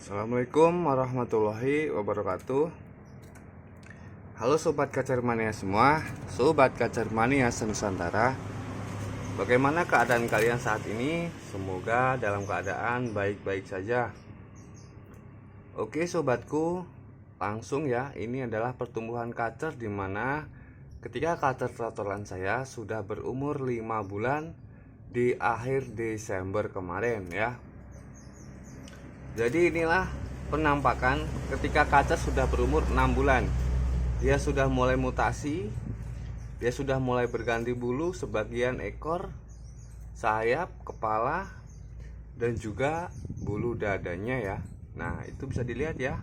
Assalamualaikum warahmatullahi wabarakatuh. Halo Sobat Kacer Mania semua, Sobat Kacer Mania Nusantara. Bagaimana keadaan kalian saat ini? Semoga dalam keadaan baik-baik saja. Oke sobatku, langsung ya. Ini adalah pertumbuhan kacer dimana ketika kacer trotolan saya sudah berumur 5 bulan di akhir Desember kemarin ya. Jadi inilah penampakan ketika kacer sudah berumur 6 bulan. Dia sudah mulai mutasi, dia sudah mulai berganti bulu sebagian ekor, sayap, kepala, dan juga bulu dadanya ya. Nah itu bisa dilihat ya.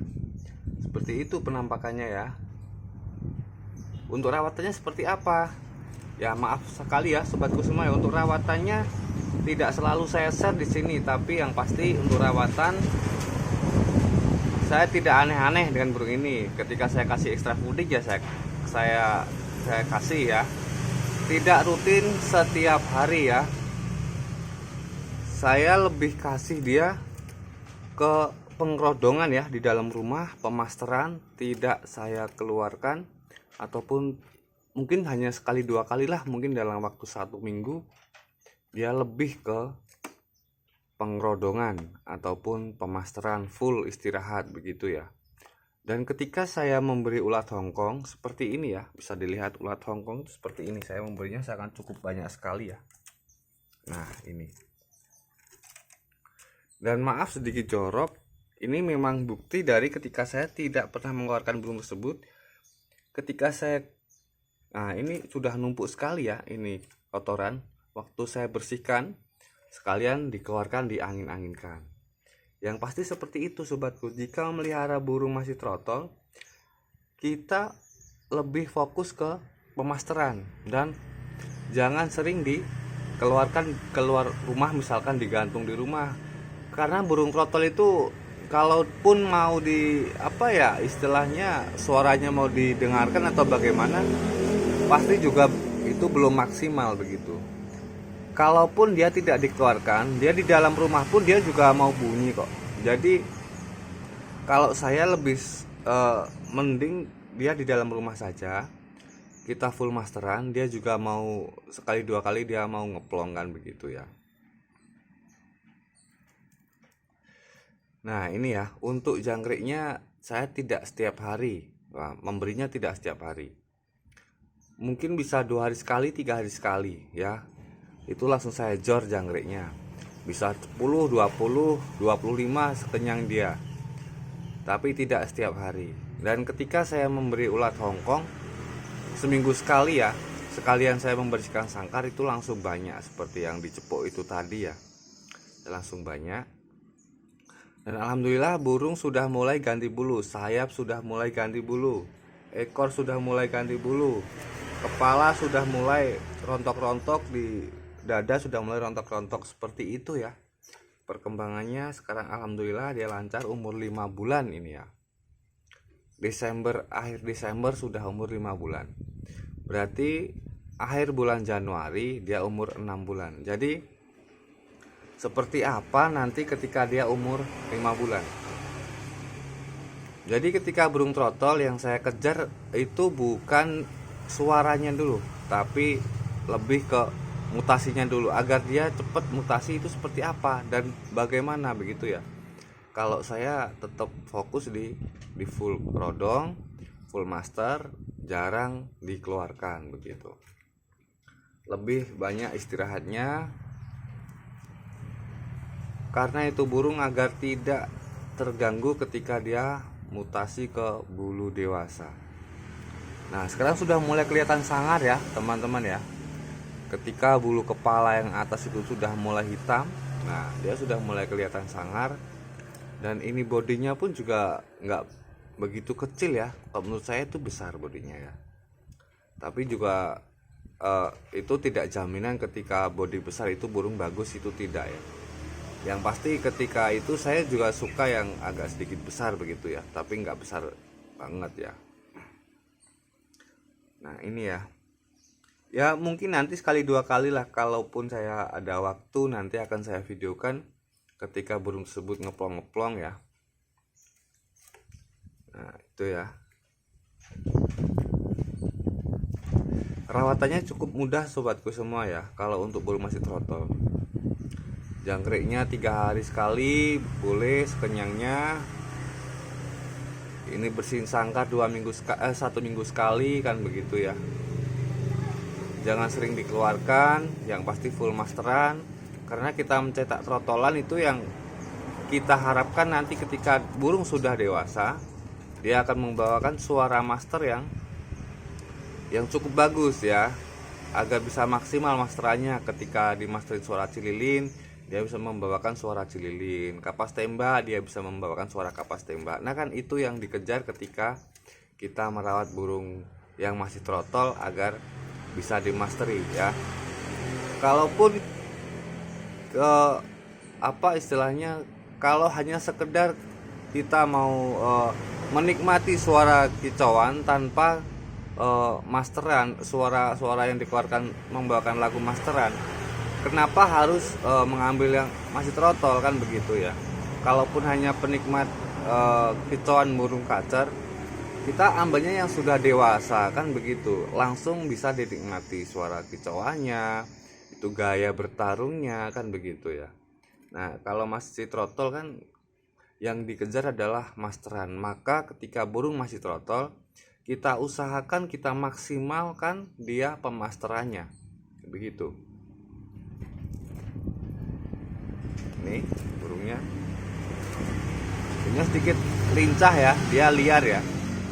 Seperti itu penampakannya ya. Untuk rawatannya seperti apa? Ya maaf sekali ya sobatku semua ya, untuk rawatannya tidak selalu saya share di sini, tapi yang pasti untuk rawatan saya tidak aneh-aneh dengan burung ini. Ketika saya kasih ekstra fooding ya saya kasih ya. Tidak rutin setiap hari ya. Saya lebih kasih dia ke pengrodongan ya di dalam rumah, pemasteran tidak saya keluarkan, ataupun mungkin hanya sekali dua kali lah, mungkin dalam waktu 1 minggu. Dia lebih ke pengrodongan ataupun pemasteran full istirahat begitu ya. Dan ketika saya memberi ulat Hongkong seperti ini ya, bisa dilihat ulat Hongkong itu seperti ini. Saya memberinya sangat cukup banyak sekali ya. Nah ini. Dan maaf sedikit jorok, ini memang bukti dari ketika saya tidak pernah mengeluarkan burung tersebut. Ketika saya, nah ini sudah numpuk sekali ya, ini kotoran. Waktu saya bersihkan, sekalian dikeluarkan, diangin-anginkan. Yang pasti seperti itu sobatku. Jika memelihara burung masih trotol, kita lebih fokus ke pemasteran dan jangan sering dikeluarkan keluar rumah, misalkan digantung di rumah. Karena burung trotol itu kalaupun mau istilahnya suaranya mau didengarkan atau bagaimana, pasti juga itu belum maksimal begitu. Kalaupun dia tidak dikeluarkan, dia di dalam rumah pun dia juga mau bunyi kok. Jadi kalau saya lebih mending dia di dalam rumah saja. Kita full masteran, dia juga mau sekali dua kali dia mau ngeplong kan begitu ya. Nah ini ya, untuk jangkriknya saya tidak setiap hari. Nah, memberinya tidak setiap hari. Mungkin bisa 2 hari sekali, 3 hari sekali ya. Itu langsung saya jor jangkriknya. Bisa 10, 20, 25 sekenyang dia. Tapi tidak setiap hari. Dan ketika saya memberi ulat Hongkong seminggu sekali ya, sekalian saya membersihkan sangkar, itu langsung banyak seperti yang dicepuk itu tadi ya. Langsung banyak. Dan alhamdulillah burung sudah mulai ganti bulu, sayap sudah mulai ganti bulu, ekor sudah mulai ganti bulu, kepala sudah mulai rontok-rontok, di dada sudah mulai rontok-rontok seperti itu ya. Perkembangannya sekarang alhamdulillah dia lancar, umur 5 bulan ini ya. Akhir Desember sudah umur 5 bulan. Berarti akhir bulan Januari dia umur 6 bulan. Jadi seperti apa nanti ketika dia umur 5 bulan. Jadi ketika burung trotol yang saya kejar itu bukan suaranya dulu, tapi lebih ke mutasinya dulu, agar dia cepat mutasi itu seperti apa dan bagaimana begitu ya. Kalau saya tetap fokus di full rodong, full master, jarang dikeluarkan begitu. Lebih banyak istirahatnya. Karena itu burung agar tidak terganggu ketika dia mutasi ke bulu dewasa. Nah sekarang sudah mulai kelihatan sangar ya teman-teman ya. Ketika bulu kepala yang atas itu sudah mulai hitam, nah dia sudah mulai kelihatan sangar. Dan ini bodinya pun juga nggak begitu kecil ya. Kalau menurut saya itu besar bodinya ya. Tapi juga itu tidak jaminan ketika bodi besar itu burung bagus, itu tidak ya. Yang pasti ketika itu saya juga suka yang agak sedikit besar begitu ya, tapi nggak besar banget ya. Nah ini ya. Ya mungkin nanti sekali dua kali lah, kalaupun saya ada waktu nanti akan saya videokan ketika burung tersebut ngeplong-ngeplong ya. Nah, itu ya. Perawatannya cukup mudah sobatku semua ya. Kalau untuk burung masih trotol, jangkriknya 3 hari sekali boleh sekenyangnya. Ini bersihin sangkar 1 minggu sekali kan begitu ya. Jangan sering dikeluarkan, yang pasti full masteran. Karena kita mencetak trotolan itu yang kita harapkan nanti ketika burung sudah dewasa, dia akan membawakan suara master yang cukup bagus ya, agar bisa maksimal masterannya. Ketika dimasterin suara cililin, dia bisa membawakan suara cililin. Kapas tembak, dia bisa membawakan suara kapas tembak. Nah kan itu yang dikejar ketika kita merawat burung yang masih trotol agar bisa dimasteri ya. Kalaupun apa istilahnya, kalau hanya sekedar kita mau menikmati suara kicauan tanpa masteran, suara-suara yang dikeluarkan membawakan lagu masteran, kenapa harus mengambil yang masih trotol kan begitu ya. Kalaupun hanya penikmat kicauan burung kacer, kita ambilnya yang sudah dewasa kan begitu, langsung bisa dinikmati suara kicauannya, itu gaya bertarungnya kan begitu ya. Nah kalau masih trotol kan yang dikejar adalah masteran. Maka ketika burung masih trotol, kita usahakan kita maksimalkan dia pemasterannya begitu. Nih burungnya sedikit lincah ya, dia liar ya.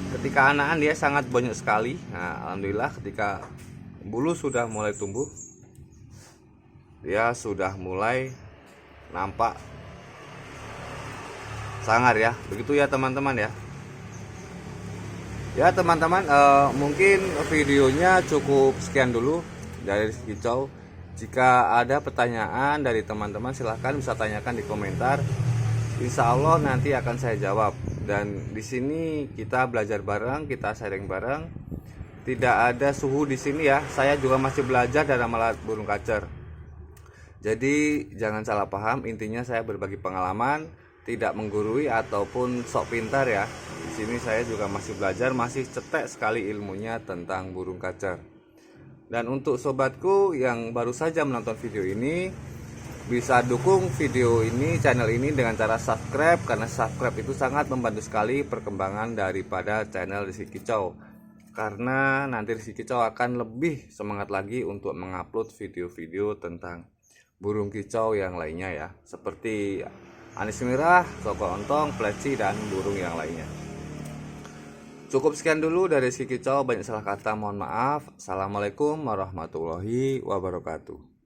Ketika anakan dia sangat banyak sekali. Nah alhamdulillah ketika bulu sudah mulai tumbuh, dia sudah mulai nampak sangar ya, begitu ya teman-teman ya. Ya teman-teman, mungkin videonya cukup sekian dulu dari kicau. Jika ada pertanyaan dari teman-teman silahkan bisa tanyakan di komentar. Insya Allah nanti akan saya jawab. Dan di sini kita belajar bareng, kita sharing bareng. Tidak ada suhu di sini ya. Saya juga masih belajar dalam merawat burung kacer. Jadi jangan salah paham. Intinya saya berbagi pengalaman, tidak menggurui ataupun sok pintar ya. Di sini saya juga masih belajar, masih cetek sekali ilmunya tentang burung kacer. Dan untuk sobatku yang baru saja menonton video ini, bisa dukung video ini, channel ini dengan cara subscribe, karena subscribe itu sangat membantu sekali perkembangan daripada channel Rizky Kicau. Karena nanti Rizky Kicau akan lebih semangat lagi untuk mengupload video-video tentang burung kicau yang lainnya ya, seperti anis merah, soko ontong, pleci, dan burung yang lainnya. Cukup sekian dulu dari Rizky Kicau, banyak salah kata mohon maaf. Assalamualaikum warahmatullahi wabarakatuh.